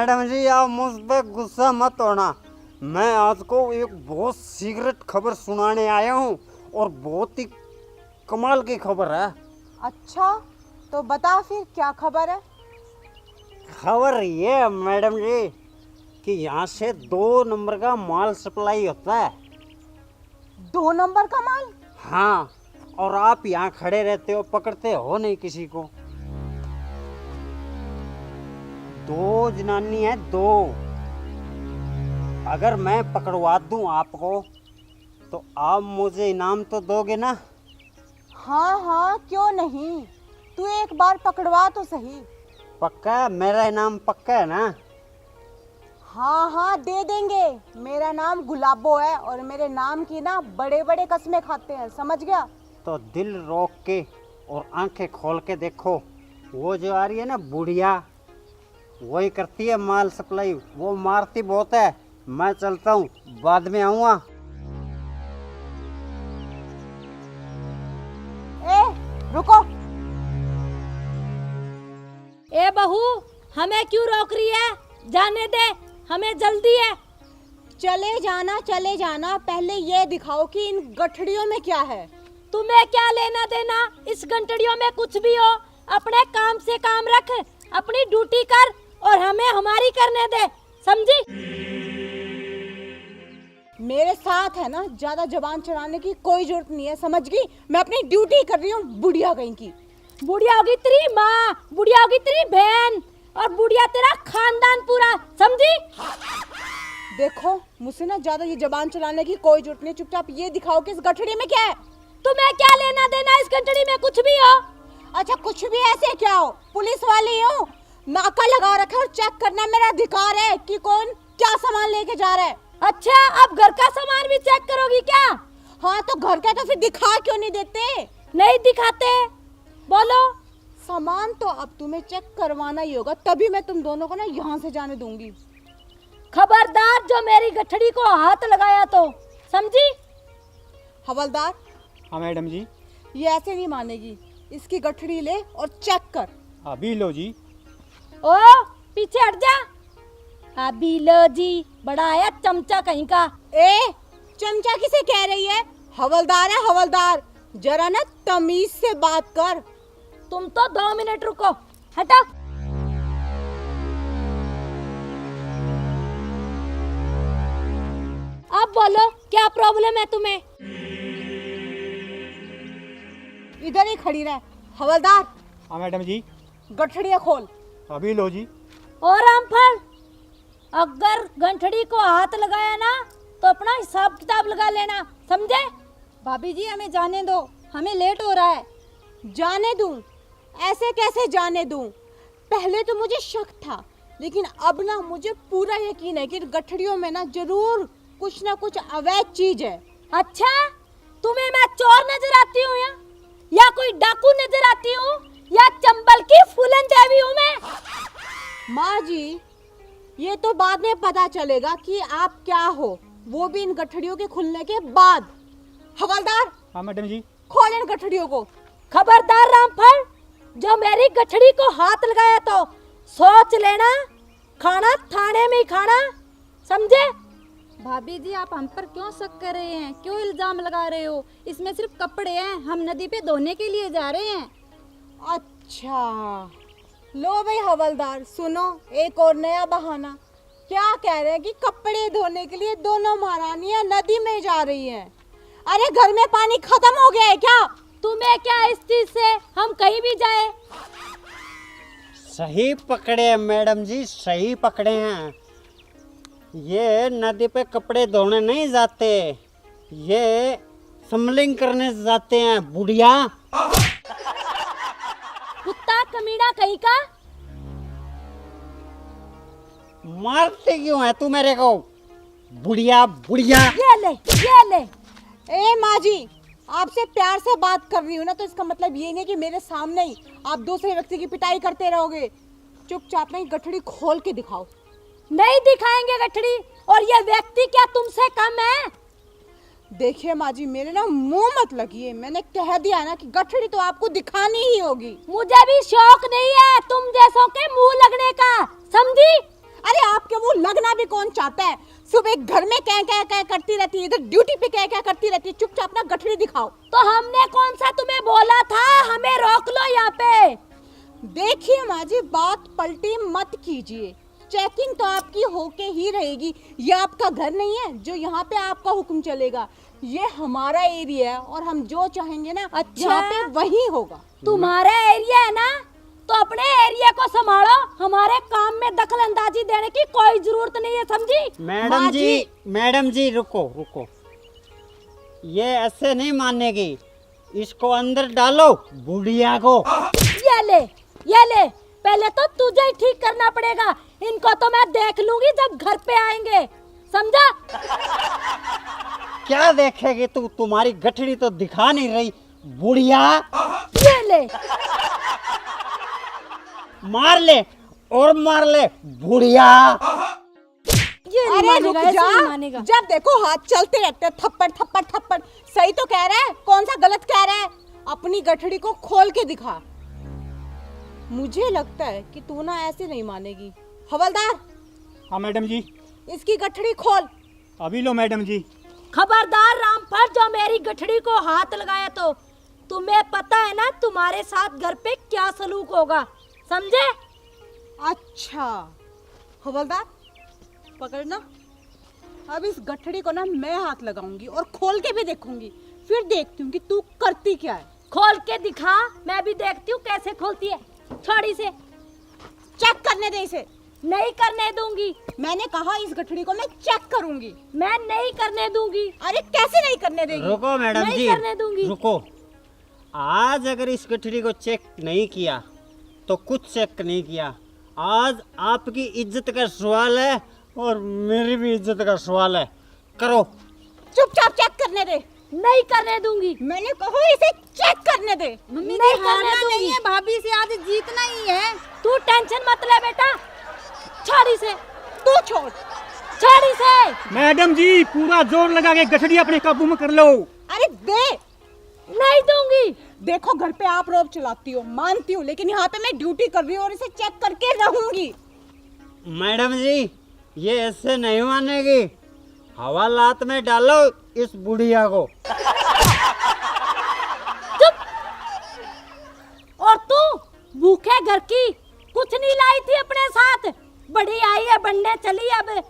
Madam जी आप मुझ पे गुस्सा मत होना। मैं आज को एक बहुत सीक्रेट खबर सुनाने आया हूँ और बहुत ही कमाल की खबर है। अच्छा, तो बता फिर क्या खबर है। खबर ये है मैडम जी कि यहाँ से 2 नंबर का माल सप्लाई होता है। 2 नंबर का माल? हाँ, और आप यहाँ खड़े रहते हो, पकड़ते हो नहीं किसी को। 2 जनानी है, 2। अगर मैं पकड़वा दूं आपको तो आप मुझे इनाम तो दोगे ना? हाँ हाँ, क्यों नहीं। तू एक बार पकड़वा तो सही। पक्का है? मेरा इनाम पक्का है ना? हाँ हाँ, दे देंगे। मेरा नाम गुलाबो है और मेरे नाम की ना बड़े बड़े कस्में खाते हैं, समझ गया। तो दिल रोक के और आंखें खोल के देखो, वो जो आ रही है ना बुढ़िया, वही करती है माल सप्लाई। वो मारती बहुत है। मैं चलता हूँ, बाद में आऊँगा। ए रुको। ए बहू, हमें क्यों रोक रही है? जाने दे, हमें जल्दी है। चले जाना, पहले ये दिखाओ कि इन गठड़ियों में क्या है। तुम्हें क्या लेना देना इस घंटड़ियों में? कुछ भी हो, अपने काम से काम रख, अपनी ड्यूटी कर और हमें हमारी करने दे, समझी? मेरे साथ है ना, ज्यादा जबान चलाने की कोई जरूरत नहीं है, समझ गई। मैं अपनी ड्यूटी कर रही हूँ, बुढ़िया कहीं की। बुढ़िया होगी तेरी माँ, बुढ़िया होगी तेरी बहन और बुढ़िया तेरा खानदान पूरा, समझी? देखो, मुझसे ना ज्यादा ये जबान चलाने की कोई जरूरत नहीं। चुपचाप ये दिखाओ कि इस गठड़ी में क्या है। तुम्हें क्या लेना देना इस घंटड़ी में? कुछ भी हो। अच्छा, कुछ भी ऐसे क्या हो, पुलिस वाली हूँ। नाका लगा रखा और चेक करना मेरा अधिकार है कि कौन क्या सामान लेके जा रहा है। अच्छा, अब घर का सामान भी चेक करोगी क्या? हाँ, तो घर का तो फिर दिखा क्यों नहीं देते? नहीं दिखाते, बोलो। सामान तो अब तुम्हें चेक करवाना ही होगा, तभी मैं तुम दोनों को ना यहाँ से जाने दूंगी। खबरदार जो मेरी गठड़ी को हाथ लगाया तो, समझी? हवलदार। हाँ मैडम जी। ये ऐसे नहीं मानेगी। इसकी गठड़ी ले और चेक कर। अभी लो जी। ओ पीछे हट जा। अभी लो जी, बड़ा आया चमचा कहीं का। ए, चमचा किसे कह रही है? हवलदार है हवलदार, जरा ना तमीज से बात कर। तुम तो 2 मिनट रुको, हटा। अब बोलो क्या प्रॉब्लम है तुम्हें? इधर ही खड़ी रह। हवलदार, हाँ मैडम जी। गठड़िया खोल। अभी लो जी। और रामफल, अगर गंठड़ी को हाथ लगाया ना तो अपना हिसाब किताब लगा लेना, समझे? भाभी जी, हमें जाने दो, हमें लेट हो रहा है। जाने दूं? ऐसे कैसे जाने दूं? पहले तो मुझे शक था, लेकिन अब ना मुझे पूरा यकीन है कि गठड़ियों में ना जरूर कुछ ना कुछ अवैध चीज है। अच्छा, तुम्हें मैं चोर नजर आती हूँ या कोई डाकू नजर आती हूँ या चंबल की फूलन देवी हूँ मैं? माँ जी, ये तो बाद में पता चलेगा कि आप क्या हो, वो भी इन गठड़ियों के खुलने के बाद। हवलदार, हाँ मैडम जी। खोल इन गठड़ियों को। खबरदार रामफल, जो मेरी गठड़ी को हाथ लगाया तो सोच लेना, खाना थाने में ही खाना, समझे? भाभी जी, आप हम पर क्यों शक कर रहे हैं? क्यों इल्जाम लगा रहे हो? इसमें सिर्फ कपड़े हैं, हम नदी पे धोने के लिए जा रहे हैं। अच्छा, लो भाई हवलदार, सुनो एक और नया बहाना। क्या कह रहे हैं कि कपड़े धोने के लिए दोनों महारानियां नदी में जा रही हैं। अरे घर में पानी खत्म हो गया है क्या? तुम्हें क्या इस चीज से? हम कहीं भी जाए। सही पकड़े हैं मैडम जी, सही पकड़े हैं। ये नदी पे कपड़े धोने नहीं जाते, ये स्मगलिंग करने जाते हैं बुढ़िया। कुत्ता कमीना कहीं का। मारते क्यों है तू मेरे को? बुढ़िया बुढ़िया। ये ले, ये ले। ए माँ जी, आपसे प्यार से बात कर रही हूँ ना, तो इसका मतलब ये नहीं कि मेरे सामने ही आप दूसरे व्यक्ति की पिटाई करते रहोगे। चुपचाप में गठड़ी खोल के दिखाओ। नहीं दिखाएंगे गठड़ी, और ये व्यक्ति क्या तुमसे कम है? देखिए माँ जी, मेरे ना मुंह मत लगिए, मैंने कह दिया ना कि गठड़ी तो आपको दिखानी ही होगी। मुझे भी शौक नहीं है तुम जैसों के मुंह लगने का, समझी? अरे आपके वो लगना भी कौन चाहता है? सुबह घर में क्या करती रहती है, इधर ड्यूटी पे क्या करती रहती है। चुपचाप अपना गठरी दिखाओ। तो हमने कौन सा तुम्हें बोला था हमें रोक लो यहाँ पे? देखिए माँ जी, बात पलटी मत कीजिए। चेकिंग तो आपकी होके ही रहेगी। ये आपका घर नहीं है जो यहाँ पे आपका हुक्म चलेगा। ये हमारा एरिया है और हम जो चाहेंगे ना अच्छा। यहाँ पे वही होगा। तुम्हारा एरिया है ना, तो अपने एरिया को संभालो। हमारे काम में दखल अंदाजी देने की कोई जरूरत नहीं है, समझी? मैडम जी रुको रुको, ये ऐसे नहीं मानेगी। इसको अंदर डालो, बुढ़िया को। ये ले, पहले तो तुझे ही ठीक करना पड़ेगा। इनको तो मैं देख लूंगी जब घर पे आएंगे, समझा? क्या देखेगी तू? तुम्हारी गठड़ी तो दिखा नहीं रही, बुढ़िया। ये ले, मार ले और मार ले, बुढ़िया। ये नहीं अरे मानेगा, रुक ऐसे जा। नहीं मानेगा। जब देखो हाथ चलते रहते हैं, थप्पड़ थप्पड़ थप्पड़। सही तो कह रहा है, कौन सा गलत कह रहा है? अपनी गठड़ी को खोल के दिखा। मुझे लगता है कि तू ना ऐसे नहीं मानेगी। हवलदार, हाँ मैडम जी। इसकी गठड़ी खोल। अभी लो मैडम जी। खबरदार रामफल, जो मेरी गठड़ी को हाथ लगाया तो तुम्हें पता है ना तुम्हारे साथ घर पे क्या सलूक होगा, समझे? अच्छा हवलदार, पकड़ना। अब इस गठड़ी को ना मैं हाथ लगाऊंगी और खोल के भी देखूंगी, फिर देखती हूँ कि तू करती क्या है। खोल के दिखा, मैं भी देखती हूँ कैसे खोलती है। छोड़ी से, चेक करने दे इसे। नहीं करने दूंगी। मैंने कहा इस गठड़ी को मैं चेक करूंगी। मैं नहीं करने दूंगी। अरे कैसे नहीं करने देगी? रुको मैडम नहीं जी, करने दूंगी। रुको। आज अगर इस गठड़ी को चेक नहीं किया तो कुछ चेक नहीं किया। आज आपकी इज्जत का सवाल है और मेरी भी इज्जत का सवाल है। करो। चुपचाप चेक करने दे। नहीं करने दूंगी। मैंने कहा इसे चेक करने दे। मम्मी नहीं जी हारना करने दूंगी। नहीं है, भाभी से आज जीतना ही है। तू टेंशन मत ले बेटा। छोड़ी से, तू छोड़। छोड़ी से। मैडम जी पूरा जोर लगा के गठड़ी अपने काबू में कर लो। अरे दे। नहीं दूंगी। देखो घर पे आप रोब चलाती हो, मानती हूँ, लेकिन यहाँ पे मैं ड्यूटी कर रही हूँ और इसे चेक करके रहूंगी। मैडम जी ये ऐसे नहीं मानेगी। हवालात में डालो इस बुढ़िया को। चुप। और तू भूखे घर की कुछ नहीं लाई थी अपने साथ, बड़ी आई है बनने चली। अब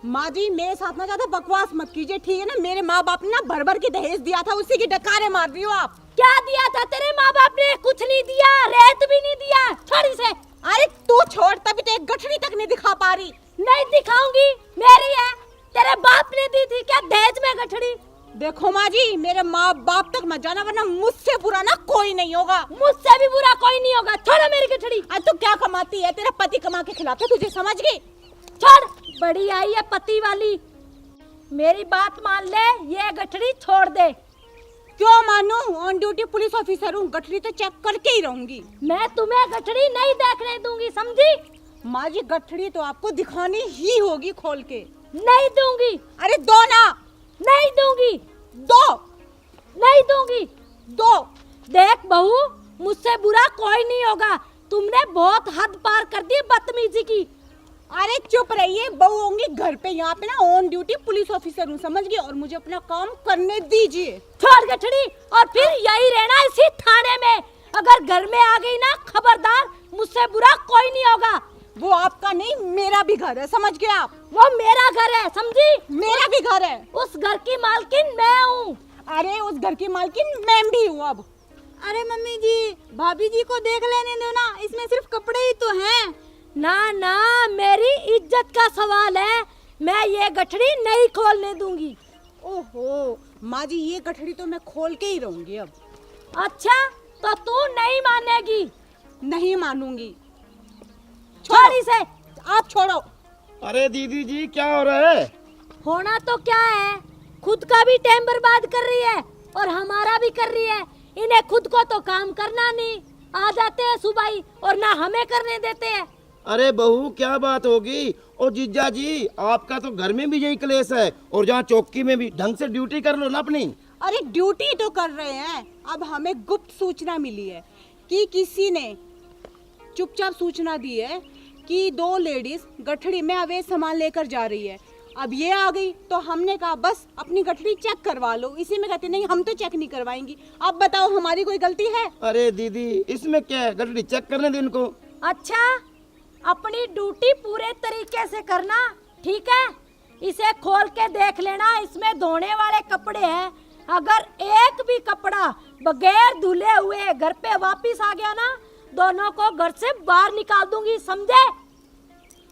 माँ जी मेरे साथ ना ज्यादा बकवास मत कीजिए, ठीक है ना? मेरे माँ बाप ने ना भर भर के दहेज दिया था, उसी की डकारे मार रही हो आप। क्या दिया था तेरे माँ बाप ने? कुछ नहीं दिया, रेत भी नहीं दिया। छोड़ी से। अरे तू छोड़, तभी तो एक गठड़ी तक नहीं दिखा पा रही। नहीं दिखाऊंगी, मेरी है। तेरे बाप ने दी थी क्या दहेज में गठड़ी? देखो माँ जी, मेरे माँ बाप तक मत जाना, वरना मुझसे बुरा ना कोई नहीं होगा। मुझसे भी बुरा कोई नहीं होगा। छोड़ो मेरी गठड़ी। आज तू क्या कमाती है? तेरा पति कमा के खिलाता है, तुझे समझ गई? छोड़, बड़ी आई है पति वाली। मेरी बात मान ले, ये गठड़ी छोड़ दे। क्यों मानूं? ऑन ड्यूटी पुलिस ऑफिसर हूँ, गठड़ी तो चेक करके ही रहूंगी। मैं तुम्हें गठड़ी नहीं देखने दूंगी, समझी? माँ जी गठड़ी तो आपको दिखानी ही होगी खोल के। नहीं दूंगी। अरे दो ना। नहीं दूंगी। दो। नहीं दूंगी। दो। देख बहू, मुझसे बुरा कोई नहीं होगा। तुमने बहुत हद पार कर दी बदतमीजी की। अरे चुप रहिए, बहू होंगी घर पे, यहाँ पे ना ऑन ड्यूटी पुलिस ऑफिसर हूँ, समझ गए? और मुझे अपना काम करने दीजिए। छोड़ गठड़ी, और फिर यही रहना इसी थाने में। अगर घर में आ गई ना, खबरदार, मुझसे बुरा कोई नहीं होगा। वो आपका नहीं, मेरा भी घर है, समझ गए आप? वो मेरा घर है, समझी? मेरा भी घर है। उस घर की मालकिन मैं हूँ। अरे उस घर की मालकिन मैं भी हूँ अब। अरे मम्मी जी, भाभी जी को देख लेने दो ना, इसमें सिर्फ कपड़े ही तो हैं। ना ना, मेरी इज्जत का सवाल है। मैं ये गठड़ी नहीं खोलने दूंगी। ओहो माँ जी, ये गठड़ी तो मैं खोल के ही रहूंगी अब। अच्छा, तो तू नहीं मानेगी? नहीं मानूंगी। छोड़ इसे। आप छोड़ो। अरे दीदी जी क्या हो रहा है? होना तो क्या है, खुद का भी टाइम बर्बाद कर रही है और हमारा भी कर रही है। इन्हें खुद को तो काम करना नहीं, आ जाते हैं सुबह ही और ना हमें करने देते हैं। अरे बहू क्या बात होगी? और जीजा जी आपका तो घर में भी यही क्लेश है और जहाँ चौकी में भी ढंग से ड्यूटी कर लो ना अपनी। अरे ड्यूटी तो कर रहे हैं, अब हमें गुप्त सूचना मिली है कि किसी ने चुपचाप सूचना दी है कि 2 लेडीज गठड़ी में अवैध सामान लेकर जा रही है। अब ये आ गई तो हमने कहा बस अपनी गठड़ी चेक करवा लो। इसी में कहते नहीं हम तो चेक नहीं करवाएंगी। अब बताओ हमारी कोई गलती है? अरे दीदी इसमें क्या है, गठड़ी चेक करने दो इनको। अच्छा, अपनी ड्यूटी पूरे तरीके से करना, ठीक है? इसे खोल के देख लेना, इसमें धोने वाले कपड़े हैं। अगर एक भी कपड़ा बगैर धुले हुए घर पे वापस आ गया ना, दोनों को घर से बाहर निकाल दूंगी, समझे?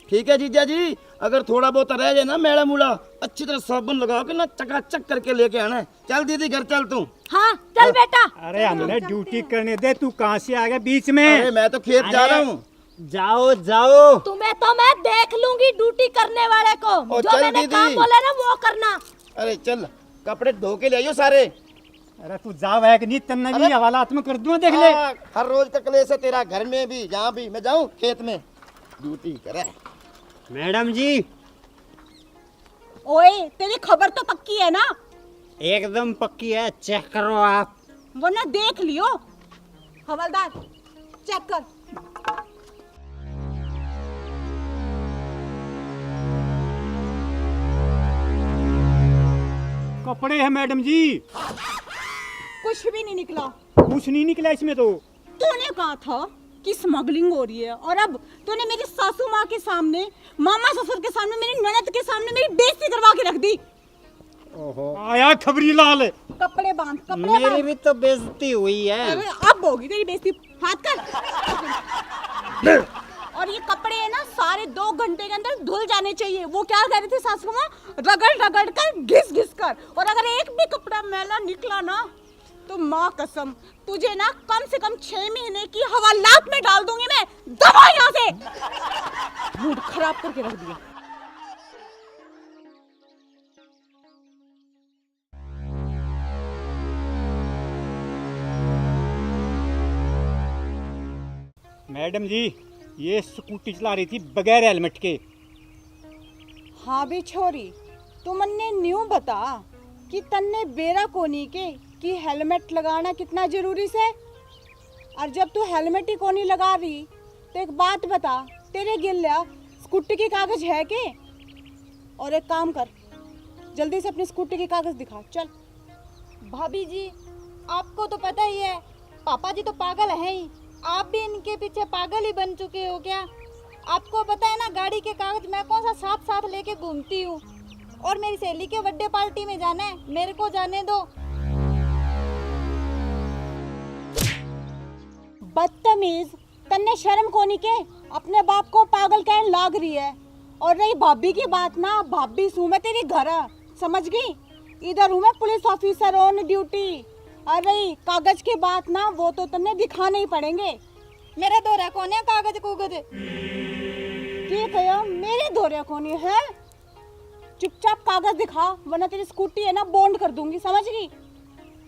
ठीक है जीजा जी, अगर थोड़ा बहुत रह जाए ना मैला मूला, अच्छी तरह साबुन लगा के ना चकाचक करके लेके आना है। चल दीदी घर चल तू। हाँ चल बेटा। अरे हमने ड्यूटी करने दे, तू कहाँ से आ गया बीच में? अरे मैं तो खेत जा रहा हूँ। जाओ जाओ। तुम्हें तो मैं देख लूंगी ड्यूटी करने वाले को। ओ, जो चल मैंने दीदी। काम बोला ना वो करना। अरे चल कपड़े धो के ले आइयो सारे। अरे तू जाओ है कि नहीं, तन्ने भी हवालात में कर दूं, देख ले। हर रोज का क्लेश है तेरा, घर में भी जहाँ भी। मैं जाऊँ खेत में ड्यूटी करे। मैडम जी ओए तेरी खबर तो पक्की है ना? एकदम पक्की है, चेक करो आप। वरना देख लियो। हवलदार चेक कर। कपड़े हैं मैडम जी। कुछ भी नहीं निकला। कुछ नहीं निकला इसमें तो। तूने कहा था कि स्मगलिंग हो रही है और अब तूने मेरी सासू माँ के सामने, मामा ससुर के सामने, मेरी ननद के सामने मेरी बेइज्जती करवा के रख दी। ओहो, आया खबरी लाल। कपड़े बांध, कपड़े मेरी बांध। भी तो बेइज्जती हुई है। अरे अब होगी तेरी बेइज्जती। हाथ कर। और ये कपड़े है ना सारे 2 घंटे के अंदर धुल जाने चाहिए। वो क्या कह रही थी सासू माँ? रगड़ रगड़ कर, घिस घिस कर। और अगर एक भी कपड़ा मैला निकला ना तो माँ कसम तुझे ना कम से कम 6 महीने की हवालात में डाल दूंगी मैं। दबा यहाँ से। मूड खराब करके रख दिया। मैडम जी ये स्कूटी चला रही थी बगैर हेलमेट के। हाँ भी छोरी, तू मन्ने न्यू बता कि तन्ने बेरा कोनी के कि हेलमेट लगाना कितना जरूरी से। और जब तू हेलमेट ही कोनी लगा रही तो एक बात बता, तेरे गिल्ला स्कूटी की कागज है के? और एक काम कर, जल्दी से अपनी स्कूटी की कागज दिखा। चल। भाभी जी आपको तो पता ही है, पापा जी तो पागल है ही, आप भी इनके पीछे पागल ही बन चुके हो क्या? आपको पता है ना गाड़ी के कागज मैं कौन सा साथ साथ लेके घूमती हूँ। और मेरी सहेली के बर्थडे पार्टी में जाना है, मेरे को जाने दो। बदतमीज, तन्ने शर्म कोनी के अपने बाप को पागल कहने लाग रही है। और रही भाभी की बात ना, भाभी सू मैं तेरी घर है, समझ गई? इधर हूँ मैं पुलिस ऑफिसर ऑन ड्यूटी। और रही कागज की बात ना, वो तो तन्ने दिखाने ही पड़ेंगे। मेरा दौरा कौन है कागज कुगज? ठीक है मेरे दौरे कोनी है। चुपचाप कागज दिखा वरना तेरी स्कूटी है ना बॉन्ड कर दूंगी, समझ गई?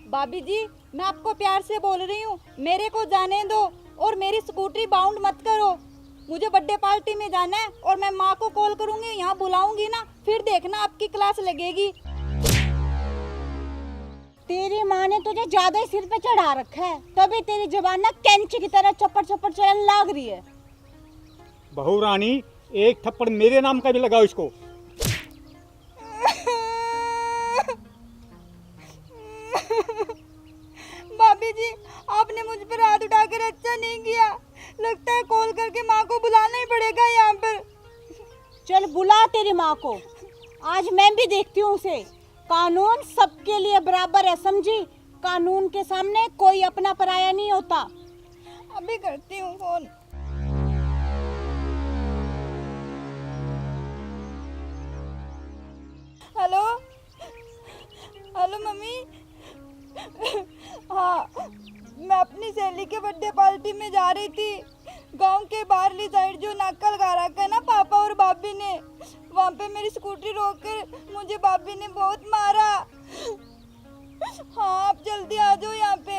भाभी जी मैं आपको प्यार से बोल रही हूँ, मेरे को जाने दो और मेरी स्कूटी बाउंड मत करो। मुझे बर्थडे पार्टी में जाना है और मैं माँ को कॉल करूंगी, यहाँ बुलाऊंगी ना, फिर देखना आपकी क्लास लगेगी। तेरी माँ ने तुझे ज्यादा ही सिर पे चढ़ा रखा है, तभी तेरी जबान ना कैंची की तरह चप्पड़ चप्पड़ चलने लाग रही है। बहू रानी एक थप्पड़ मेरे नाम का भी लगाओ इसको। भाभी जी आपने मुझ पर हाथ उठाकर अच्छा नहीं किया, लगता है कॉल करके माँ को बुलाना ही पड़ेगा यहाँ पर। चल बुला तेरी माँ को, आज मैं भी देखती हूँ उसे। कानून सबके लिए बराबर है, समझी? कानून के सामने कोई अपना पराया नहीं होता। अभी करती हूँ फोन। Hello hello mummy. हाँ मैं अपनी सहेली के बर्थडे पार्टी में जा रही थी। गांव के बाहरली साइड जो नाका लगा रखा है ना पापा और भाभी ने, वहाँ पे मेरी स्कूटी रोककर मुझे भाभी ने बहुत मारा। हाँ आप जल्दी आ जाओ यहाँ पे।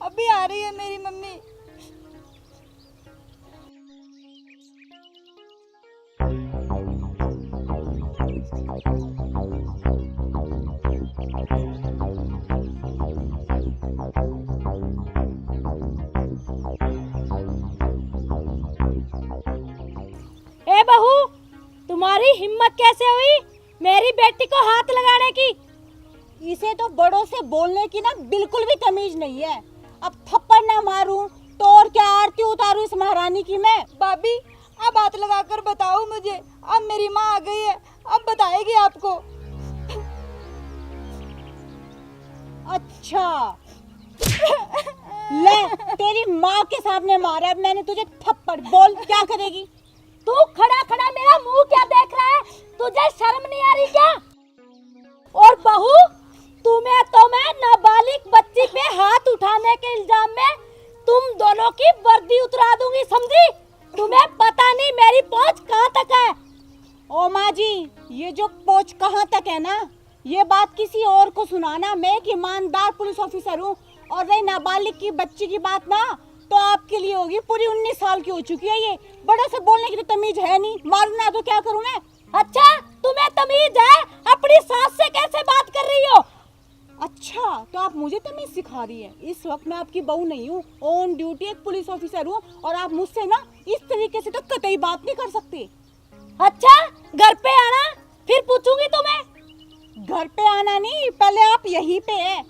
अभी आ रही है मेरी मम्मी। बहू, तुम्हारी हिम्मत कैसे हुई मेरी बेटी को हाथ लगाने की? इसे तो बड़ों से बोलने की ना बिल्कुल भी तमीज नहीं है। अब थप्पड़ ना मारूं तो और क्या आरती उतारूं इस महारानी की मैं। भाभी अब हाथ लगाकर बताओ मुझे, अब मेरी माँ आ गई है, अब बताएगी आपको। अच्छा ले, तेरी माँ के सामने मारा है मैंने तुझे थप्पड़, बोल क्या करेगी? तू खड़ा खड़ा मेरा मुंह क्या देख रहा है? तुझे शर्म नहीं आ रही क्या? और बहू, तुम्हें तो मैं नाबालिग बच्ची पे हाथ उठाने के इल्जाम में तुम दोनों की वर्दी उतरा दूंगी, समझी? तुम्हें पता नहीं मेरी पहुंच कहाँ तक है। ओ माँ जी, ये जो पहुंच कहाँ तक है ना, ये बात किसी और को सुनाना। मैं एक ईमानदार पुलिस ऑफिसर हूँ, और रही नाबालिग की बच्ची की बात ना, तो आपके लिए होगी पूरी 19 साल की हो चुकी है ये। बड़ों से बोलने की तो तमीज है नहीं, मारू ना तो क्या करूँ मैं? अच्छा, तुम्हें तमीज है? अपनी सास से कैसे बात कर रही हो? अच्छा, तो आप मुझे तमीज सिखा रही है? इस वक्त मैं आपकी बहू नहीं हूँ, ऑन ड्यूटी एक पुलिस ऑफिसर हूँ, और आप मुझसे ना इस तरीके से तो कतई बात नहीं कर सकते। अच्छा, घर पे आना, फिर पूछूंगी तुम्हें। घर पे आना नहीं, पहले आप यहीं पे है।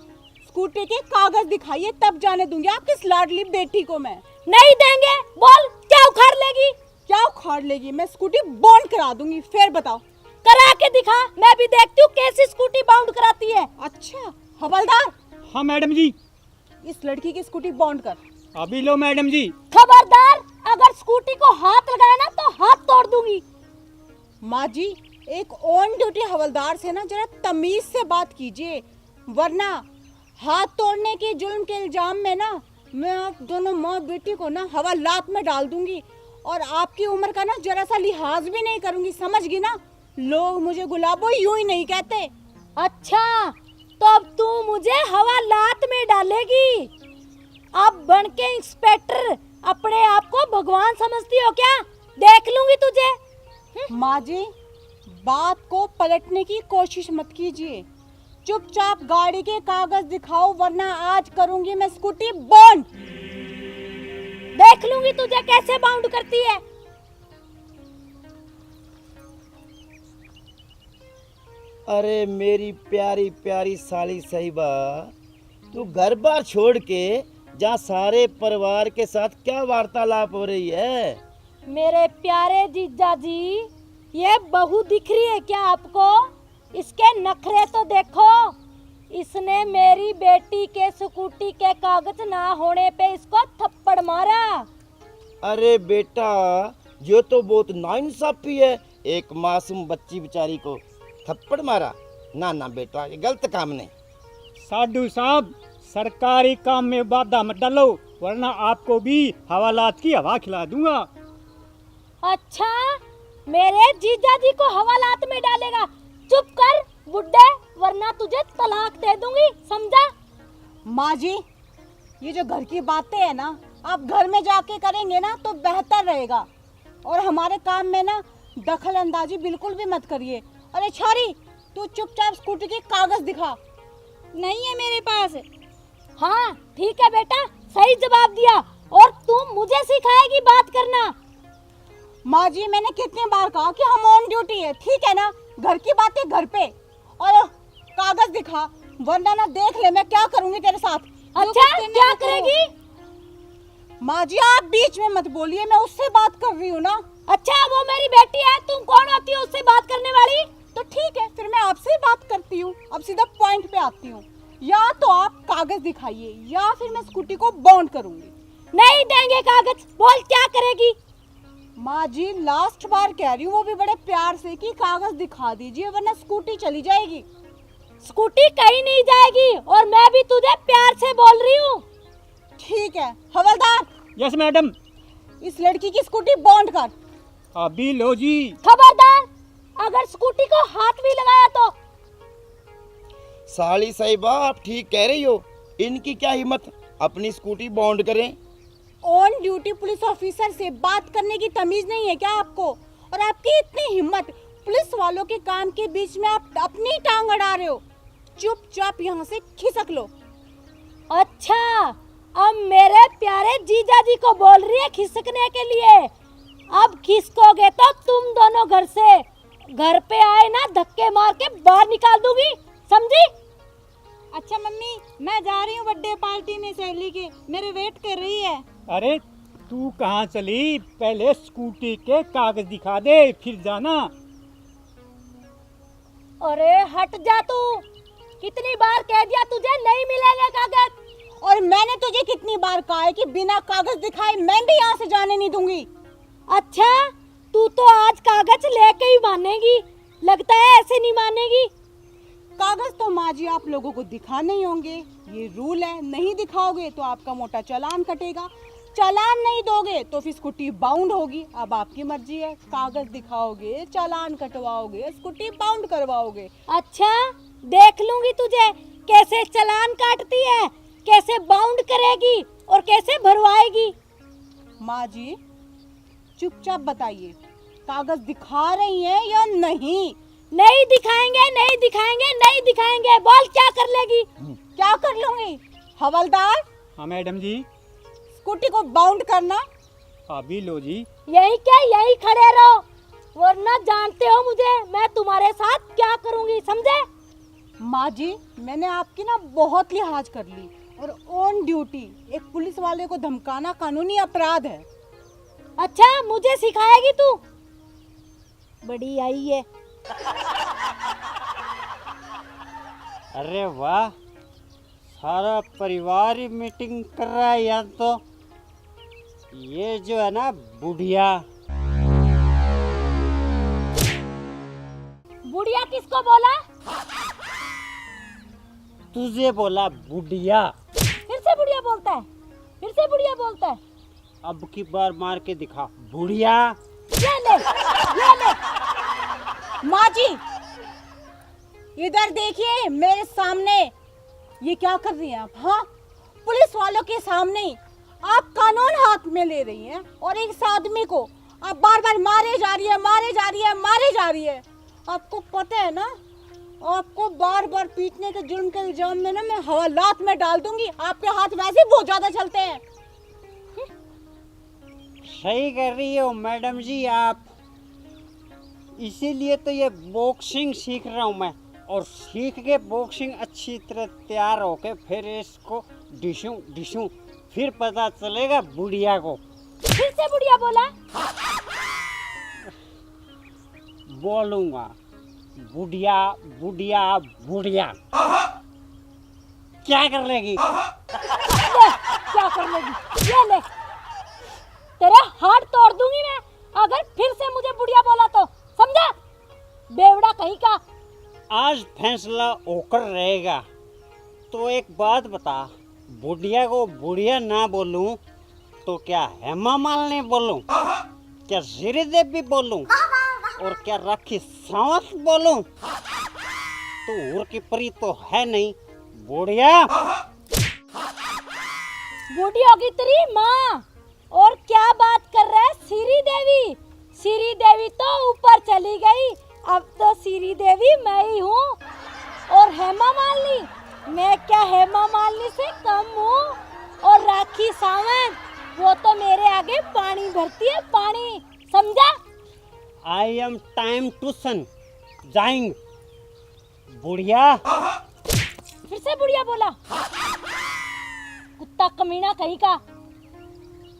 स्कूटी के कागज दिखाइए, तब जाने दूंगी आपकी इस लाडली बेटी को मैं। नहीं देंगे, बोल क्या उखाड़ लेगी? क्या उखाड़ लेगी? मैं स्कूटी बॉन्ड करा दूंगी, फिर बताओ। करा के दिखा, मैं भी देखती हूँ कैसी स्कूटी बाउंड कराती है। अच्छा हवलदार, हाँ मैडम जी। इस लड़की की स्कूटी बॉन्ड कर। अभी लो मैडम जी। खबरदार, अगर स्कूटी को हाथ लगाया ना तो हाथ तोड़ दूंगी। माँ जी, एक ऑन ड्यूटी हवलदार से ना जरा तमीज से बात कीजिए, वरना हाथ तोड़ने के जुल्म के इल्जाम में ना मैं आप दोनों माँ बेटी को ना हवालात में डाल दूंगी, और आपकी उम्र का ना जरा सा लिहाज भी नहीं करूंगी, समझ गई ना? लोग मुझे गुलाबो यूं ही नहीं कहते। अच्छा, तो अब तू मुझे हवालात में डालेगी? अब बन के इंस्पेक्टर अपने आप को भगवान समझती हो क्या? देख लूंगी तुझे। माँ जी, बात को पलटने की कोशिश मत कीजिए, चुपचाप गाड़ी के कागज दिखाओ, वरना आज करूंगी मैं स्कूटी बॉन्ड। देख लूंगी तुझे कैसे बाउंड करती है। अरे मेरी प्यारी प्यारी साली साहिबा, तू घर बार छोड़ के जहाँ सारे परिवार के साथ क्या वार्तालाप हो रही है? मेरे प्यारे जीजा जी, ये बहू दिख रही है क्या आपको? इसके नखरे तो देखो। इसने मेरी बेटी के स्कूटी के कागज ना होने पे इसको थप्पड़ मारा। अरे बेटा, ये तो बहुत नाइंसाफी है, एक मासूम बच्ची बेचारी को थप्पड़ मारा। ना ना बेटा, ये गलत काम नहीं। साधु साहब, सरकारी काम में बाधा मत डालो, वरना आपको भी हवालात की हवा खिला दूंगा। अच्छा, मेरे जीजा जी को हवालात में डालेगा? चुप कर बुड्ढे, वरना तुझे तलाक दे दूंगी, समझा? माँ जी, ये जो घर की बातें है ना, आप घर में जाके करेंगे ना तो बेहतर रहेगा, और हमारे काम में ना दखल अंदाजी बिल्कुल भी मत करिए। अरे छोरी, तू चुपचाप स्कूटी के कागज दिखा। नहीं है मेरे पास। हाँ ठीक है बेटा, सही जवाब दिया। और तू मुझे सिखाएगी बात करना? माँ जी, मैंने कितनी बार कहा कि हम ऑन ड्यूटी है, ठीक है ना? घर की बातें घर पे, और कागज दिखा, वरना ना देख ले मैं क्या करूंगी तेरे साथ। अच्छा, क्या करेगी? माँ जी, आप बीच में मत बोलिए, मैं उससे बात कर रही हूँ ना। अच्छा, वो मेरी बेटी है, तुम कौन होती हो उससे बात करने वाली? तो ठीक है, फिर मैं आपसे ही बात करती हूँ। अब सीधा पॉइंट पे आती हूँ, या तो आप कागज दिखाइए या फिर मैं स्कूटी को बॉन्ड करूंगी। नहीं देंगे कागज, बोल क्या करेगी? माँ जी, लास्ट बार कह रही हूँ, वो भी बड़े प्यार से, कि कागज दिखा दीजिए वरना स्कूटी चली जाएगी। स्कूटी कहीं नहीं जाएगी, और मैं भी तुझे प्यार से बोल रही हूँ। ठीक है हवलदार, यस मैडम। इस लड़की की स्कूटी बॉन्ड कर। अभी लो जी। खबरदार, अगर स्कूटी को हाथ भी लगाया तो। साली साहिबा, आप ठीक कह रही हो, इनकी क्या हिम्मत अपनी स्कूटी बॉन्ड करें। ऑन ड्यूटी पुलिस ऑफिसर से बात करने की तमीज नहीं है क्या आपको? और आपकी इतनी हिम्मत, पुलिस वालों के काम के बीच में आप अपनी टांग अड़ा रहे हो। चुपचाप यहाँ से खिसक लो। अच्छा, अब मेरे प्यारे जीजा जी को बोल रही है खिसकने के लिए? अब खिसकोगे तो तुम दोनों घर से, घर पे आए ना धक्के मार के बाहर निकाल दूंगी, समझी? अच्छा मम्मी, मैं जा रही हूँ बर्थडे पार्टी में सहेली के, मेरे वेट कर रही है। अरे तू कहाँ चली? पहले स्कूटी के कागज दिखा दे फिर जाना। अरे हट जा तू, कितनी बार कह दिया तुझे नहीं मिलेगा कागज। और मैंने तुझे कितनी बार कहा है कि बिना कागज दिखाए मैं भी यहाँ से जाने नहीं दूंगी। अच्छा, तू तो आज कागज लेके ही मानेगी, लगता है ऐसे नहीं मानेगी। कागज तो माँ जी आप लोगों को दिखाने ही होंगे, ये रूल है, नहीं दिखाओगे तो आपका मोटा चालान कटेगा, चालान नहीं दोगे तो फिर स्कूटी बाउंड होगी। अब आपकी मर्जी है, कागज दिखाओगे, चालान कटवाओगे, स्कूटी बाउंड करवाओगे। अच्छा, देख लूंगी तुझे कैसे चालान काटती है, कैसे बाउंड करेगी और कैसे भरवाएगी। माँ जी चुपचाप बताइए, कागज दिखा रही हैं या नहीं? नहीं दिखाएंगे, नहीं दिखाएंगे, नहीं दिखाएंगे। बोल क्या कर लेगी? क्या कर लूंगी? हवलदार, हाँ मैडम जी। स्कूटी को बाउंड करना। अभी लो जी। यही क्या, यही खड़े रहो, वरना जानते हो मुझे, मैं तुम्हारे साथ क्या करूंगी, समझे? माँ जी मैंने आपकी ना बहुत लिहाज कर ली, और ऑन ड्यूटी एक पुलिस वाले को धमकाना कानूनी अपराध है। अच्छा, मुझे सिखाएगी तू? बड़ी आई है। अरे वाह, सारा परिवार ही मीटिंग कर रहा है यहाँ तो। ये जो है ना बुढ़िया। बुढ़िया किसको बोला? तुझे बोला बुढ़िया। फिर से बुढ़िया बोलता है, फिर से बुढ़िया बोलता है। अब की बार मार के दिखा बुढ़िया। ये ले, ये ले। माँ जी इधर देखिए मेरे सामने, ये क्या कर रही हैं आप? हाँ, पुलिस वालों के सामने ही आप कानून हाथ में ले रही हैं, और एक आदमी को आप बार बार मारे जा रही है, मारे जा रही है, मारे जा रही है। आपको पता है ना, आपको बार बार पीटने के जुर्म के इल्जाम में ना मैं हवालात में डाल दूंगी। आपके हाथ वैसे बहुत ज्यादा चलते हैं। सही कर रही हो मैडम जी आप, इसीलिए तो ये बॉक्सिंग सीख रहा हूँ मैं, और सीख के बॉक्सिंग अच्छी तरह तैयार होके फिर इसको डिशूं फिर पता चलेगा बुढ़िया को। फिर से बुढ़िया बोला? बोलूंगा बुढ़िया बुढ़िया बुढ़िया। क्या कर लेगी? ले, क्या कर लेगी? ये ले, तेरे हाथ तोड़ दूंगी मैं अगर फिर से मुझे बुढ़िया बोला तो, समझा? बेवड़ा कहीं का। आज फैसला होकर रहेगा। तो एक बात बता, बुढ़िया को बुढ़िया ना बोलूं तो क्या हेमा मालिनी बोलूं, क्या श्री देवी बोलूं, और क्या राखी सावंत बोलूं? तो उर की परी तो है नहीं बुढ़िया। बूढ़ी होगी तेरी माँ। और क्या बात कर रहा है श्री देवी? श्री देवी तो ऊपर चली गई, अब तो श्री देवी मैं ही हूँ। और हेमा मालिनी, मैं क्या हेमा मालिनी से कम हूँ? और राखी सावंत, वो तो मेरे आगे पानी भरती है, पानी, समझा? आई एम टाइम टू सन जाइंग बुढ़िया। फिर से बुढ़िया बोला, कुत्ता कमीना कहीं का।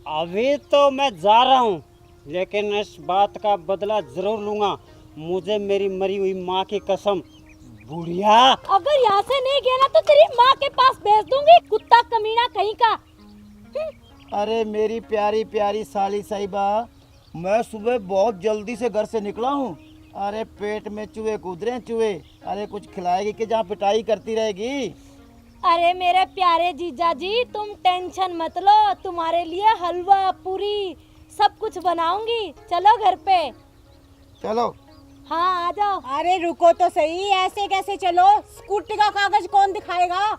अभी तो मैं जा रहा हूँ, लेकिन इस बात का बदला जरूर लूंगा। मुझे मेरी मरी हुई माँ की कसम बुढ़िया। अगर यहाँ से नहीं गया ना तो तेरी माँ के पास भेज दूंगी, कुत्ता कमीना कहीं का। अरे मेरी प्यारी प्यारी साली साहिबा, मैं सुबह बहुत जल्दी से घर से निकला हूँ। अरे पेट में चूहे कूद रहे हैं, चूहे। अरे कुछ खिलाएगी कि जहाँ पिटाई करती रहेगी? अरे मेरे प्यारे जीजा जी, तुम टेंशन मत लो, तुम्हारे लिए हलवा पूरी सब कुछ बनाऊंगी। चलो घर पे। चलो। हाँ आ जाओ। अरे रुको तो सही, ऐसे कैसे चलो? स्कूटी का कागज कौन दिखाएगा?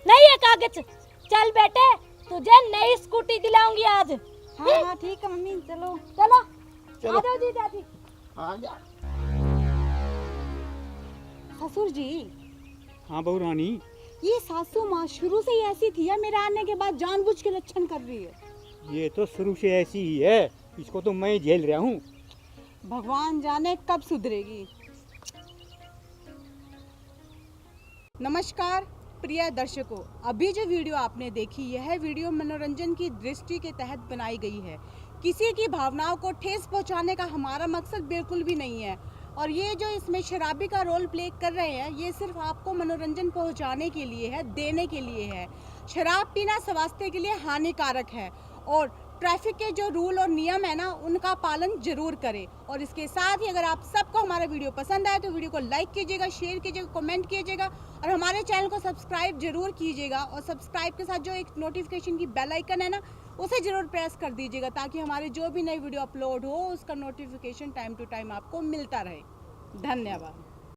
नहीं है कागज। चल बेटे, तुझे नई स्कूटी दिलाऊंगी आज। हाँ हाँ ठीक है मम्मी, चलो। चलो, चलो। आ जाओ जीजा जी। आ जा। ससुर जी, हाँ बहू रानी। ये सासू माँ शुरू से ही ऐसी थी या मेरे आने के बाद जानबूझ के लक्षण कर रही है? ये तो शुरू से ऐसी ही है, इसको तो मैं ही झेल रहा हूँ। भगवान जाने कब सुधरेगी। नमस्कार प्रिय दर्शकों, अभी जो वीडियो आपने देखी यह वीडियो मनोरंजन की दृष्टि के तहत बनाई गई है। किसी की भावनाओं को ठेस पहुंचाने का हमारा मकसद बिल्कुल भी नहीं है। और ये जो इसमें शराबी का रोल प्ले कर रहे हैं ये सिर्फ आपको मनोरंजन पहुंचाने के लिए है, देने के लिए है। शराब पीना स्वास्थ्य के लिए हानिकारक है और ट्रैफिक के जो रूल और नियम है ना उनका पालन जरूर करें। और इसके साथ ही अगर आप सबको हमारा वीडियो पसंद आए तो वीडियो को लाइक कीजिएगा, शेयर कीजिएगा, कमेंट कीजिएगा और हमारे चैनल को सब्सक्राइब जरूर कीजिएगा। और सब्सक्राइब के साथ जो एक नोटिफिकेशन की बेल आइकन है ना उसे जरूर प्रेस कर दीजिएगा ताकि हमारे जो भी नई वीडियो अपलोड हो उसका नोटिफिकेशन टाइम टू टाइम आपको मिलता रहे। धन्यवाद।